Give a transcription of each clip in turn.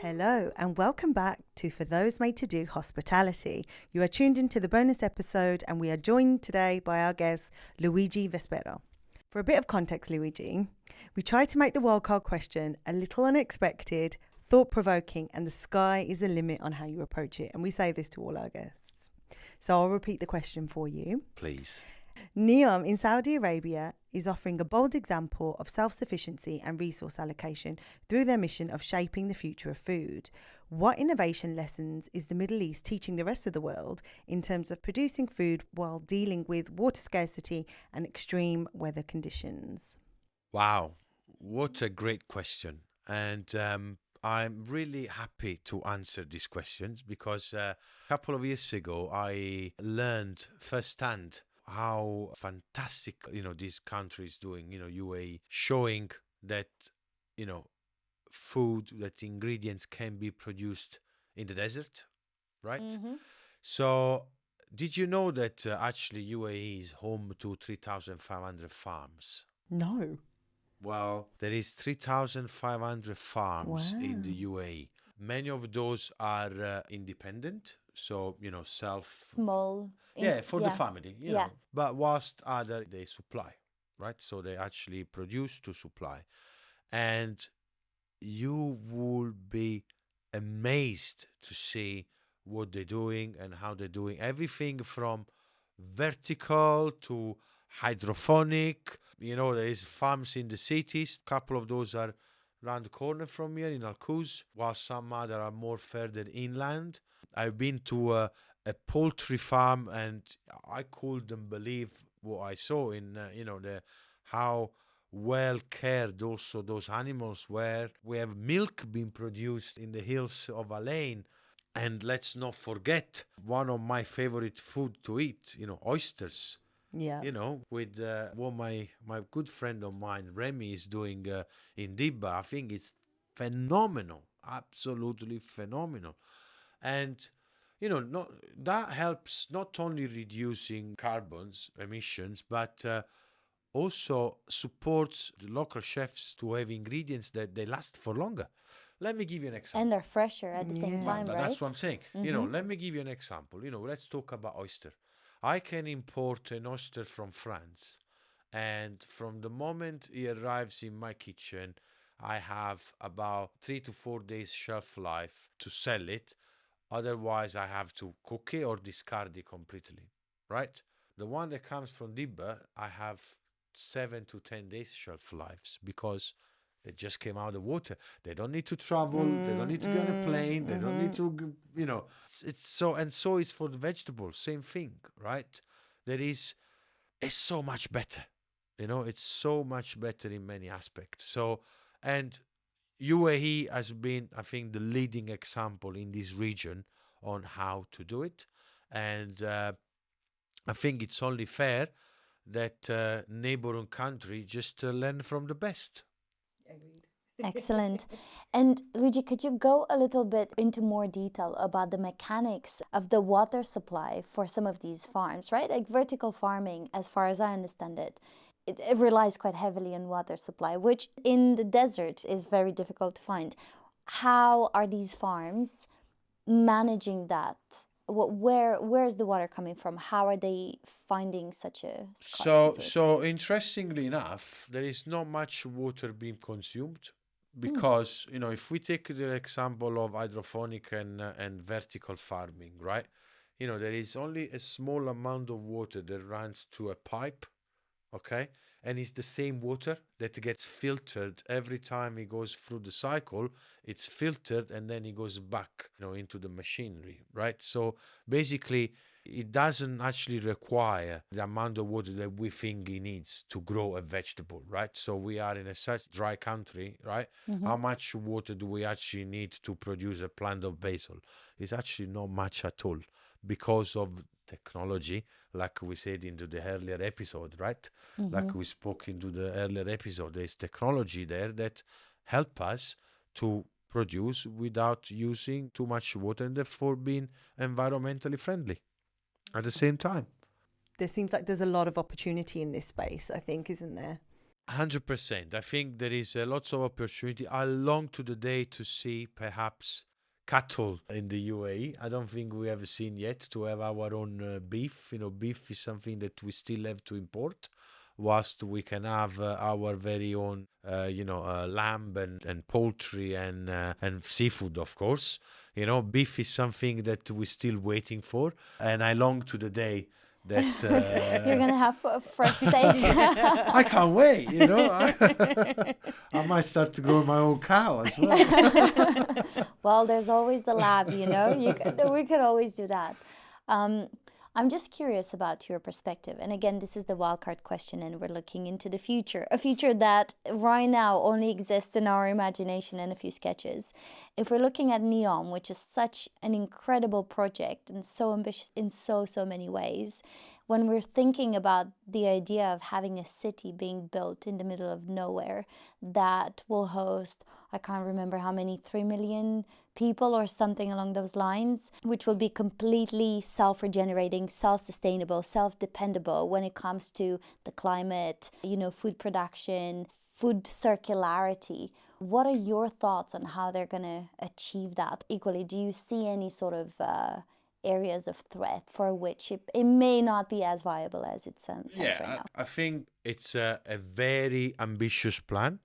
Hello and welcome back to For Those Made to Do Hospitality. You are tuned into the bonus episode and we are joined today by our guest, Luigi Vespero. For a bit of context, Luigi, we try to make the wildcard question a little unexpected, thought-provoking, and the sky is the limit on how you approach it. And we say this to all our guests. So I'll repeat the question for you. Please. NEOM in Saudi Arabia is offering a bold example of self-sufficiency and resource allocation through their mission of shaping the future of food. What innovation lessons is the Middle East teaching the rest of the world in terms of producing food while dealing with water scarcity and extreme weather conditions? Wow, what a great question. And I'm really happy to answer these questions because a couple of years ago, I learned firsthand how fantastic, this country is doing, UAE, showing that, food, that ingredients can be produced in the desert, right? Mm-hmm. So did you know that actually UAE is home to 3,500 farms? No. Well, there is 3,500 farms in the Wow. UAE. Many of those are independent, so, Small. for the family, Yeah. But whilst other, they supply, right? So they actually produce to supply. And you will be amazed to see what they're doing and how they're doing everything from vertical to hydroponic. There is farms in the cities. A couple of those are around the corner from here in Al Quoz, while some other are more further inland. I've been to a poultry farm and I couldn't believe what I saw in, how well cared also those animals were. We have milk being produced in the hills of Alain. And let's not forget one of my favorite food to eat, oysters. Yeah. With what my good friend of mine, Remy, is doing in Dibba. I think it's phenomenal, absolutely phenomenal. And, that helps not only reducing carbons emissions, but also supports the local chefs to have ingredients that they last for longer. Let me give you an example. And they're fresher at the same Yeah. time, right? That's what I'm saying. Mhm. Let me give you an example. Let's talk about oyster. I can import an oyster from France, and from the moment he arrives in my kitchen, I have about 3 to 4 days shelf life to sell it. Otherwise, I have to cook it or discard it completely, right? The one that comes from Dibba, I have 7 to 10 days shelf lives because they just came out of the water. They don't need to travel. They don't need to get on a plane. They don't need to, it's so, and so is for the vegetables. Same thing, right? It's so much better. It's so much better in many aspects. So, and UAE has been, I think, the leading example in this region on how to do it. And I think it's only fair that neighboring country just learn from the best. Agreed. Excellent. And Luigi, could you go a little bit into more detail about the mechanics of the water supply for some of these farms, right? Like vertical farming, as far as I understand it, it relies quite heavily on water supply, which in the desert is very difficult to find. How are these farms managing that? Where's the water coming from? How are they finding such a scarce resource? So interestingly enough, there is not much water being consumed because, if we take the example of hydroponic and vertical farming, right? There is only a small amount of water that runs through a pipe, okay? And it's the same water that gets filtered every time it goes through the cycle. It's filtered and then it goes back, into the machinery, right? So basically, it doesn't actually require the amount of water that we think it needs to grow a vegetable, right? So we are in a such dry country, right? How much water do we actually need to produce a plant of basil? It's actually not much at all because of technology, like we said into the earlier episode, right? Like we spoke into the earlier episode, there's technology there that help us to produce without using too much water and therefore being environmentally friendly at the same time. There seems like there's a lot of opportunity in this space, I think, isn't there? 100%. I think there is lots of opportunity. I long to the day to see perhaps cattle in the UAE. I don't think we have seen yet to have our own beef. Beef is something that we still have to import, whilst we can have our very own, lamb and poultry and seafood, of course. Beef is something that we're still waiting for, and I long to the day that You're gonna have a fresh steak. I can't wait. I might start to grow my own cow as well. Well, there's always the lab, we could always do that. I'm just curious about your perspective. And again, this is the wildcard question, and we're looking into the future, a future that right now only exists in our imagination and a few sketches. If we're looking at NEOM, which is such an incredible project and so ambitious in so many ways, when we're thinking about the idea of having a city being built in the middle of nowhere that will host, I can't remember how many, 3 million people or something along those lines, which will be completely self-regenerating, self-sustainable, self-dependable when it comes to the climate, food production, food circularity. What are your thoughts on how they're going to achieve that? Equally, do you see any sort of areas of threat for which it may not be as viable as it sounds right now? I think it's a very ambitious plan,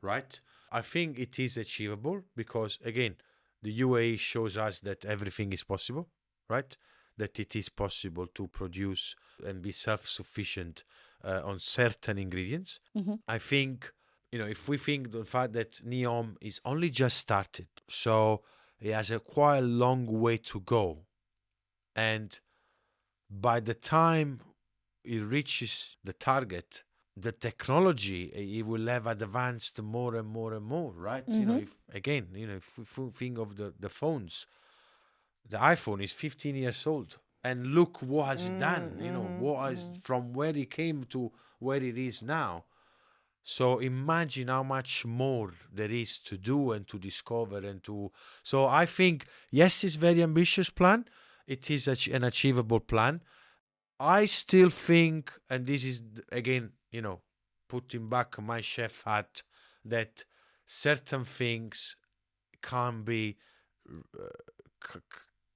right? I think it is achievable because, again, the UAE shows us that everything is possible, right? That it is possible to produce and be self-sufficient on certain ingredients. I think, if we think the fact that NEOM is only just started, so it has a quite long way to go. And by the time it reaches the target, the technology, it will have advanced more and more and more, right? If we think of the phones, the iPhone is 15 years old, and look what has done, from where it came to where it is now. So imagine how much more there is to do and to discover so I think, yes, it's a very ambitious plan. It is an achievable plan. I still think, and this is again, putting back my chef hat, that certain things cannot be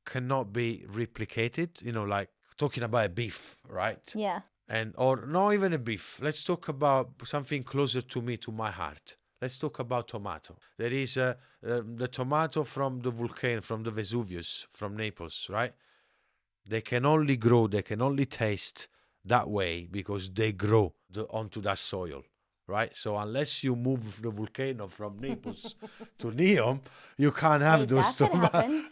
replicated. Like talking about a beef, right? Yeah. Or not even a beef. Let's talk about something closer to me, to my heart. Let's talk about tomato. There is the tomato from the volcano, from the Vesuvius, from Naples, right? They can only grow, they can only taste that way because they grow onto that soil, right? So unless you move the volcano from Naples to NEOM, you can't have those tomatoes.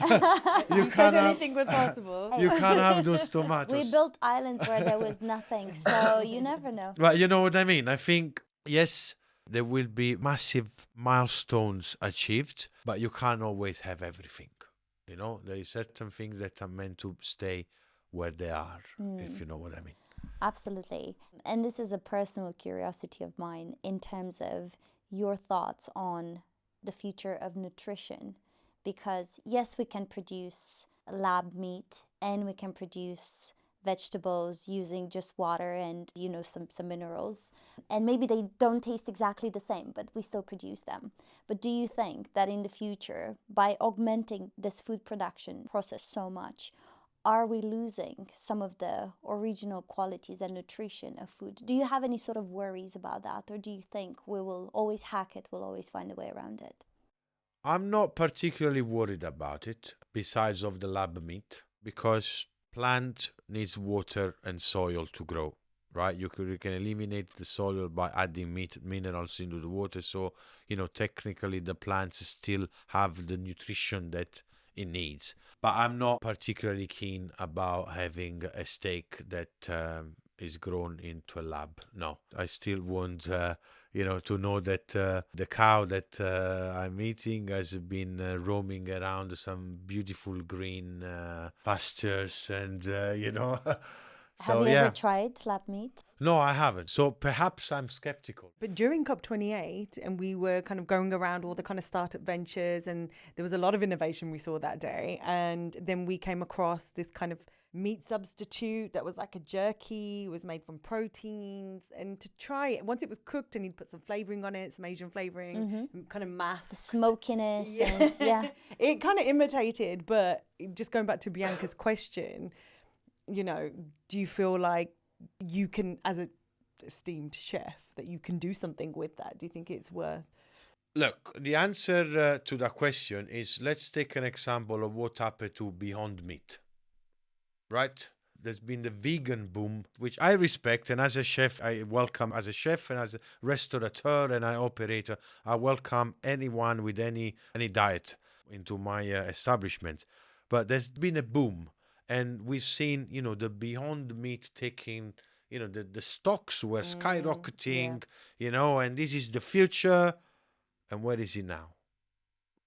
You said anything was possible. You can't have those tomatoes. We built islands where there was nothing, so you never know. But you know what I mean? I think, yes, there will be massive milestones achieved, but you can't always have everything. There is certain things that are meant to stay where they are, if you know what I mean. Absolutely. And this is a personal curiosity of mine in terms of your thoughts on the future of nutrition. Because yes, we can produce lab meat and we can produce vegetables using just water and some minerals, and maybe they don't taste exactly the same, but we still produce them. But do you think that in the future, by augmenting this food production process so much, are we losing some of the original qualities and nutrition of food? Do you have any sort of worries about that, or do you think we will always hack it, we'll always find a way around it? I'm not particularly worried about it, besides of the lab meat, because plant needs water and soil to grow, right? You can eliminate the soil by adding minerals into the water. So, technically the plants still have the nutrition that it needs. But I'm not particularly keen about having a steak that is grown into a lab. No, I still want, to know that the cow that I'm eating has been roaming around some beautiful green pastures and, Have you ever tried slab meat? No, I haven't. So perhaps I'm skeptical. But during COP28, and we were kind of going around all the kind of startup ventures, and there was a lot of innovation we saw that day. And then we came across this kind of meat substitute that was like a jerky, was made from proteins. And to try it, once it was cooked and you'd put some flavoring on it, some Asian flavoring, kind of masked. The smokiness and yeah. It kind of imitated, but just going back to Bianca's question, you know, do you feel like you can, as a esteemed chef, that you can do something with that? Do you think it's worth? Look, the answer to that question is, let's take an example of what happened to Beyond Meat, right? There's been the vegan boom, which I respect, and as a chef, I welcome. As a chef and as a restaurateur and an operator, I welcome anyone with any diet into my establishment. But there's been a boom, and we've seen, you know, the Beyond Meat taking, you know, the stocks were skyrocketing, you know, and this is the future. And where is it now?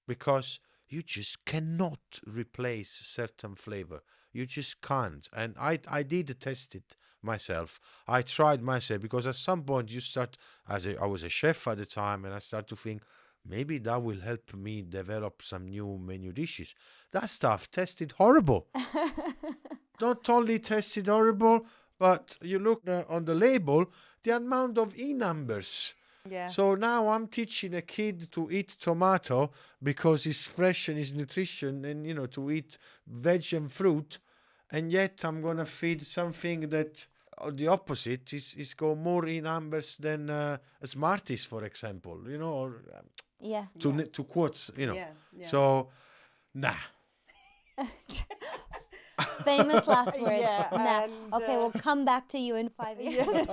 Because you just cannot replace certain flavor. You just can't. And I did test it myself. I tried myself, because at some point you start, I was a chef at the time, and I start to think, maybe that will help me develop some new menu dishes. That stuff tasted horrible. Not only tasted horrible, but you look on the label, the amount of E numbers. Yeah. So now I'm teaching a kid to eat tomato because it's fresh and it's nutrition, and, you know, to eat veg and fruit. And yet I'm going to feed something that the opposite is got more E numbers than Smarties, for example, you know, or to quotes, you know. Yeah. So, nah. Famous last words. Yeah, Nah. and, Okay, we'll come back to you in 5 years.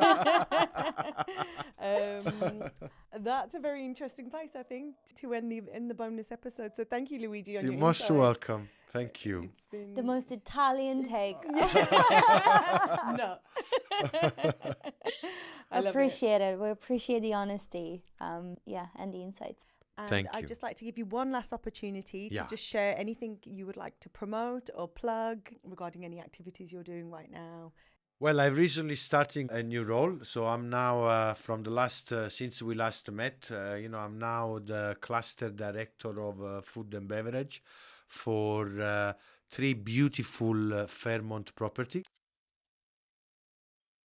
That's a very interesting place, I think, to end the bonus episode. So thank you, Luigi. On You're your most insights. welcome. Thank you. It's been... The most Italian take. No. I love Appreciate it. We appreciate the honesty, and the insights. And Thank I'd you. just like to give you one last opportunity to Yeah. just share anything you would like to promote or plug regarding any activities you're doing right now. Well, I've recently starting a new role, so I'm now since we last met, I'm now the cluster director of food and beverage for 3 beautiful Fairmont property.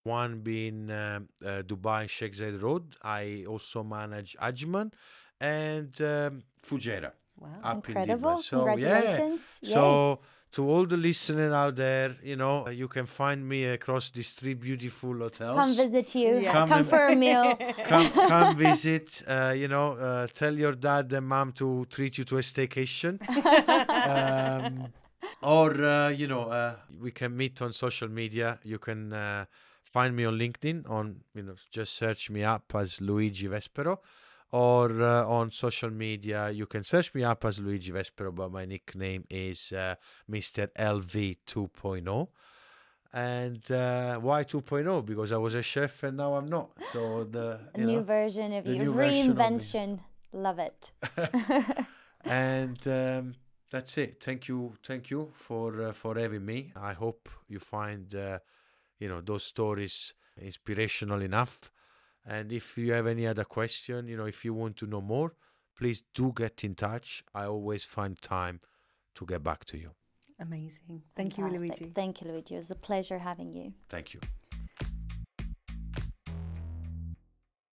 One being Dubai Sheikh Zayed Road. I also manage Ajman and Fujairah. Wow. Up in Incredible. Dibba. So Congratulations. Yay. So to all the listeners out there, you know, you can find me across these 3 beautiful hotels. Come visit you. Yes. Come for a meal. Come visit. Tell your dad and mom to treat you to a staycation. We can meet on social media. You can find me on LinkedIn. Just search me up as Luigi Vespero. Or on social media, you can search me up as Luigi Vespero, but my nickname is Mr. LV 2.0. And why 2.0? Because I was a chef and now I'm not. So the new version of you. new version of me. Reinvention. Love it. And that's it. Thank you for having me. I hope you find those stories inspirational enough. And if you have any other question, if you want to know more, please do get in touch. I always find time to get back to you. Amazing. Thank you, Fantastic. Luigi. Thank you, Luigi. It was a pleasure having you. Thank you.